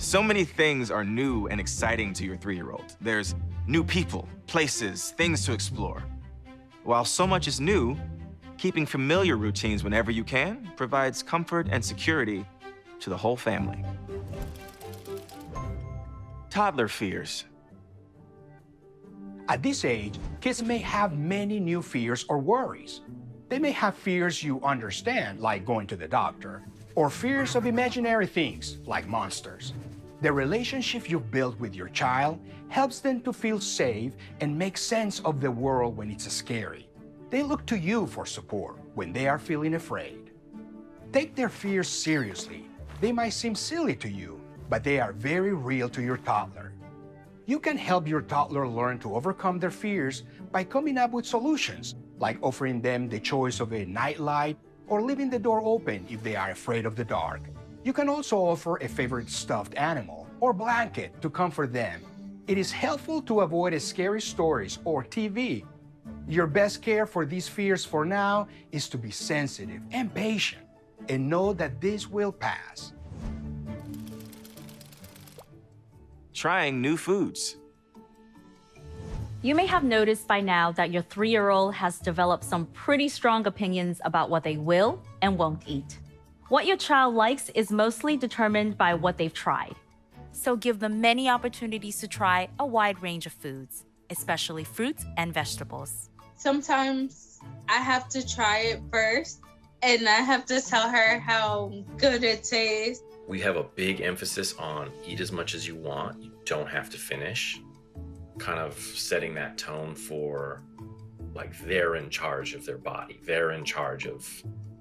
So many things are new and exciting to your 3-year-old. There's new people, places, things to explore. While so much is new, keeping familiar routines whenever you can provides comfort and security to the whole family. Toddler fears. At this age, kids may have many new fears or worries. They may have fears you understand, like going to the doctor, or fears of imaginary things, like monsters. The relationship you've built with your child helps them to feel safe and make sense of the world when it's scary. They look to you for support when they are feeling afraid. Take their fears seriously. They might seem silly to you, but they are very real to your toddler. You can help your toddler learn to overcome their fears by coming up with solutions, like offering them the choice of a nightlight or leaving the door open if they are afraid of the dark. You can also offer a favorite stuffed animal or blanket to comfort them. It is helpful to avoid scary stories or TV. Your best care for these fears for now is to be sensitive and patient and know that this will pass. Trying new foods. You may have noticed by now that your 3-year-old has developed some pretty strong opinions about what they will and won't eat. What your child likes is mostly determined by what they've tried. So give them many opportunities to try a wide range of foods, especially fruits and vegetables. Sometimes I have to try it first, and I have to tell her how good it tastes. We have a big emphasis on eat as much as you want. You don't have to finish. Kind of setting that tone for, like, they're in charge of their body. They're in charge of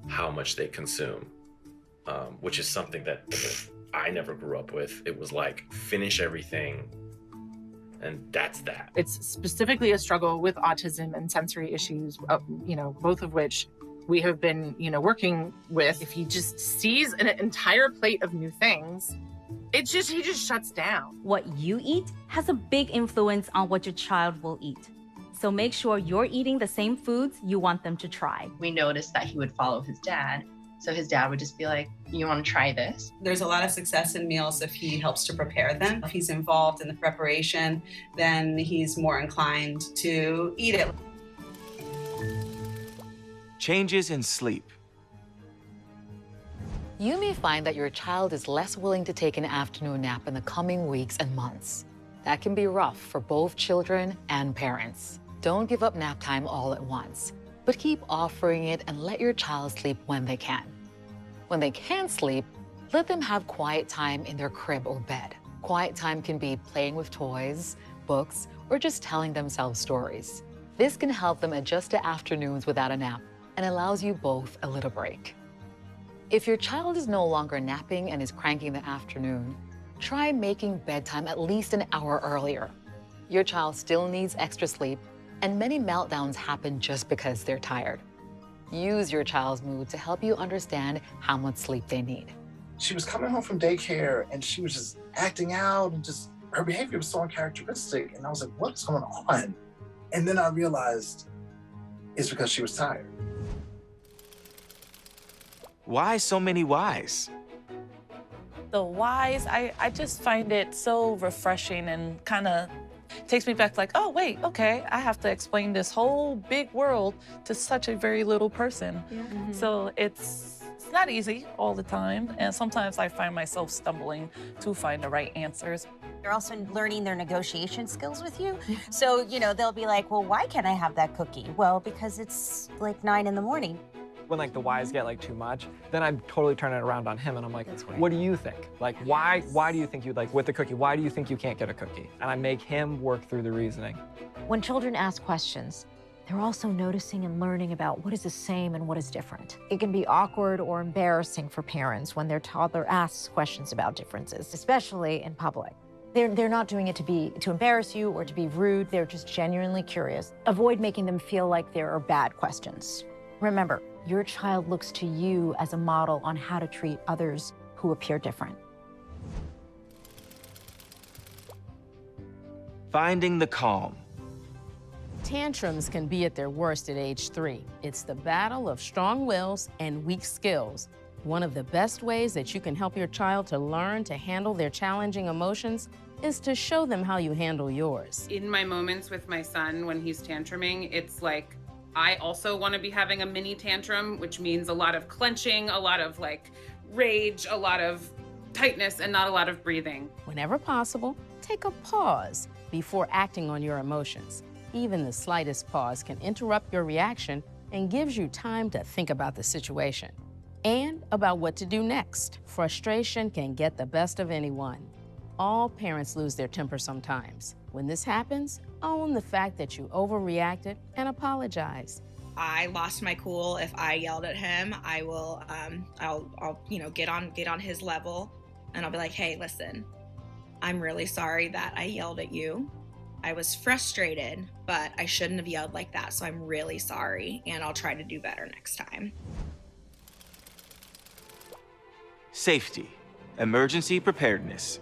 how much they consume, which is something that I never grew up with. It was like, finish everything, and that's that. It's specifically a struggle with autism and sensory issues, both of which we have been, working with. If he just sees an entire plate of new things, he just shuts down. What you eat has a big influence on what your child will eat. So make sure you're eating the same foods you want them to try. We noticed that he would follow his dad. So his dad would just be like, you want to try this? There's a lot of success in meals if he helps to prepare them. If he's involved in the preparation, then he's more inclined to eat it. Changes in sleep. You may find that your child is less willing to take an afternoon nap in the coming weeks and months. That can be rough for both children and parents. Don't give up nap time all at once, but keep offering it and let your child sleep when they can. When they can't sleep, let them have quiet time in their crib or bed. Quiet time can be playing with toys, books, or just telling themselves stories. This can help them adjust to afternoons without a nap and allows you both a little break. If your child is no longer napping and is cranky in the afternoon, try making bedtime at least an hour earlier. Your child still needs extra sleep, and many meltdowns happen just because they're tired. Use your child's mood to help you understand how much sleep they need. She was coming home from daycare and she was just acting out and just, her behavior was so uncharacteristic. And I was like, what's going on? And then I realized it's because she was tired. Why so many whys? The whys, I just find it so refreshing and kind of takes me back like, oh, wait, okay, I have to explain this whole big world to such a very little person. Yeah. Mm-hmm. So it's not easy all the time. And sometimes I find myself stumbling to find the right answers. They're also learning their negotiation skills with you. So, they'll be like, well, why can't I have that cookie? Well, because it's like 9 in the morning. When like the whys get like too much, then I totally turn it around on him and I'm like, what do you think? Like, why do you think you like with the cookie? Why do you think you can't get a cookie? And I make him work through the reasoning. When children ask questions, they're also noticing and learning about what is the same and what is different. It can be awkward or embarrassing for parents when their toddler asks questions about differences, especially in public. They're not doing it to embarrass you or to be rude. They're just genuinely curious. Avoid making them feel like there are bad questions. Remember, your child looks to you as a model on how to treat others who appear different. Finding the calm. Tantrums can be at their worst at age 3. It's the battle of strong wills and weak skills. One of the best ways that you can help your child to learn to handle their challenging emotions is to show them how you handle yours. In my moments with my son when he's tantruming, it's like I also want to be having a mini tantrum, which means a lot of clenching, a lot of like rage, a lot of tightness, and not a lot of breathing. Whenever possible, take a pause before acting on your emotions. Even the slightest pause can interrupt your reaction and gives you time to think about the situation and about what to do next. Frustration can get the best of anyone. All parents lose their temper sometimes. When this happens, own the fact that you overreacted and apologize. I lost my cool. If I yelled at him, I will, I'll get on his level, and I'll be like, hey, listen, I'm really sorry that I yelled at you. I was frustrated, but I shouldn't have yelled like that, so I'm really sorry, and I'll try to do better next time. Safety, emergency preparedness.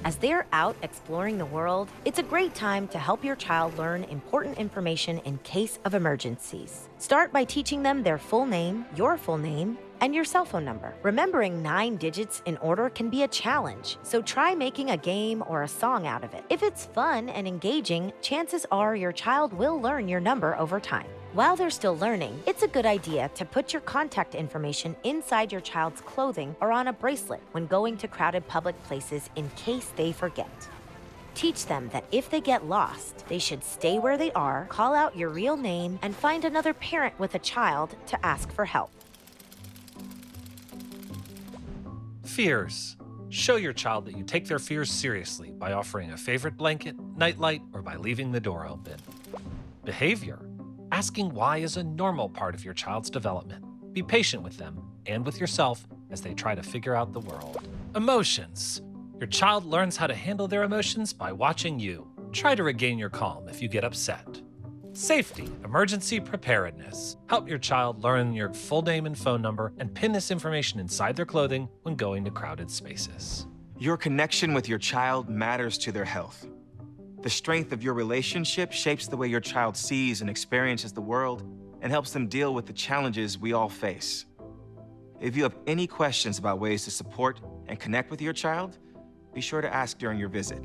As they're out exploring the world, it's a great time to help your child learn important information in case of emergencies. Start by teaching them their full name, your full name, and your cell phone number. Remembering 9 digits in order can be a challenge, so try making a game or a song out of it. If it's fun and engaging, chances are your child will learn your number over time. While they're still learning, it's a good idea to put your contact information inside your child's clothing or on a bracelet when going to crowded public places in case they forget. Teach them that if they get lost, they should stay where they are, call out your real name, and find another parent with a child to ask for help. Fears. Show your child that you take their fears seriously by offering a favorite blanket, nightlight, or by leaving the door open. Behavior. Asking why is a normal part of your child's development. Be patient with them and with yourself as they try to figure out the world. Emotions. Your child learns how to handle their emotions by watching you. Try to regain your calm if you get upset. Safety, emergency preparedness. Help your child learn your full name and phone number and pin this information inside their clothing when going to crowded spaces. Your connection with your child matters to their health. The strength of your relationship shapes the way your child sees and experiences the world and helps them deal with the challenges we all face. If you have any questions about ways to support and connect with your child, be sure to ask during your visit.